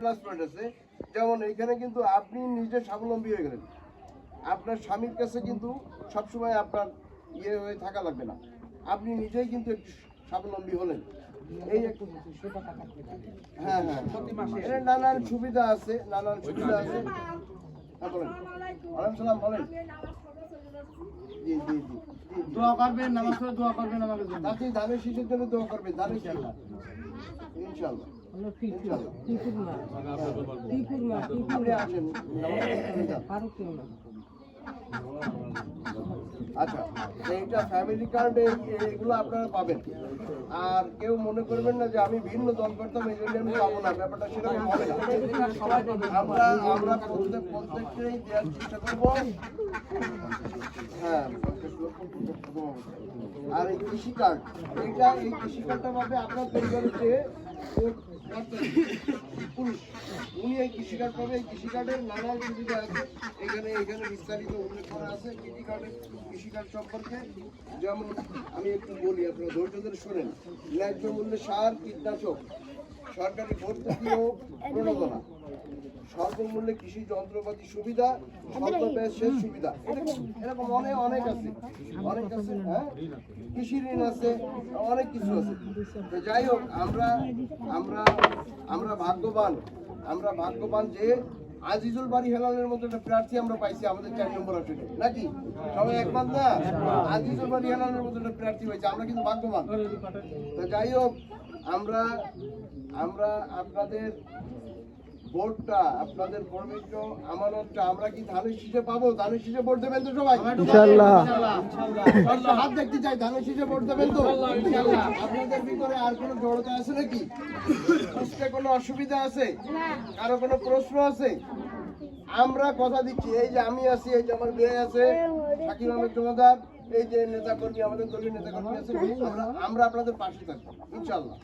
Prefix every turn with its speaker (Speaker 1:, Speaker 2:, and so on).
Speaker 1: Plus point আছে, যেমন এইখানে কিন্তু আপনি নিজে স্বাবলম্বী হয়ে গেলেন, আপনার স্বামীর কাছে কিন্তু সবসময় আপনার ইয়ে হয়ে থাকা লাগবে না, আপনি নিজেই কিন্তু একটু স্বাবলম্বী হলেন। এই হ্যাঁ হ্যাঁ, এর নানান সুবিধা আছে, নানান সুবিধা আছে। হ্যাঁ বলেন, ওয়ালাইকুম সালাম, বলেন। জি জি জি,
Speaker 2: দোয়া করবেন, নামাজ পড়ে দোয়া করবেন আমাদের জন্য।
Speaker 1: আপনি ধানের শীষের জন্য দোয়া করবেন, ধানের ইনশাআল্লাহ ইনশাআল্লাহ। আপনি আসেন, আচ্ছা এইটা ফ্যামিলি কার্ড এগুলো আপনারা পাবেন। আর কেউ মনে করবেন না যে আমি ভিন্ন দল করতাম এই জন্য আমি পাবো না, ব্যাপারটা সেরকম হবে না। আমরা প্রত্যেককেই দেওয়ার চেষ্টা করবো। হ্যাঁ, আর এই কৃষি কার্ড, এই কৃষি কার্ডটা পাবে আপনার পরিবারের যে পুরুষ, উনি এই কৃষি কার্ড পাবে। এই কৃষি কার্ডের নানান সুবিধা আছে, এখানে বিস্তারিত উল্লেখ করা আছে কৃষি কার্ড সম্পর্কে। যেমন আমি একটু বলি, আপনারা ধৈর্য ধরে শোনেন। ন্যায্য মূল্যে সার, কীটনাশক, সরকারি ভর্তুকি ও প্রণোদনা, স্বল্পমূল্যে কৃষি যন্ত্রপাতি সুবিধা, স্বল্প ব্যয় সেচ সুবিধা, এরকম অনেক আছে, হ্যাঁ, কৃষি ঋণ আছে, অনেক কিছু আছে। তো যাই হোক, আমরা ভাগ্যবান যে আজিজুল বাড়ি হেলালের মতো একটা প্রার্থী আমরা পাইছি আমাদের 4 নম্বর আসনে, নাকি সবাই একমত না? আজিজুল বাড়ি হেলালের মতো একটা প্রার্থী হয়েছে, আমরা কিন্তু ভাগ্যবান। তো যাই হোক, আমরা আপনাদের ভোটটা, আপনাদের পবিত্র আমানতটা আমরা কি ধানের শীষে পাবো? ধানের শীষে ভোট দেবেন তো সবাই? ইনশাআল্লাহ। হাত দেখতে চাই, ধানের শীষে ভোট দেবেন তো? ইনশাআল্লাহ। আপনাদের ভিতরে আর কোনো জড়তা আছে নাকি? বুঝতে কোনো অসুবিধা আছে? কারো কোনো প্রশ্ন আছে? আমরা কথা দিচ্ছি, এই যে আমি আছি, এই যে আমার মেয়ে আছে শাকিব আহমেদ জমাদার, এই যে নেতাকর্মী, আমাদের দলীয় নেতাকর্মী আছে, আমরা আপনাদের পাশে থাকবো ইনশাআল্লাহ।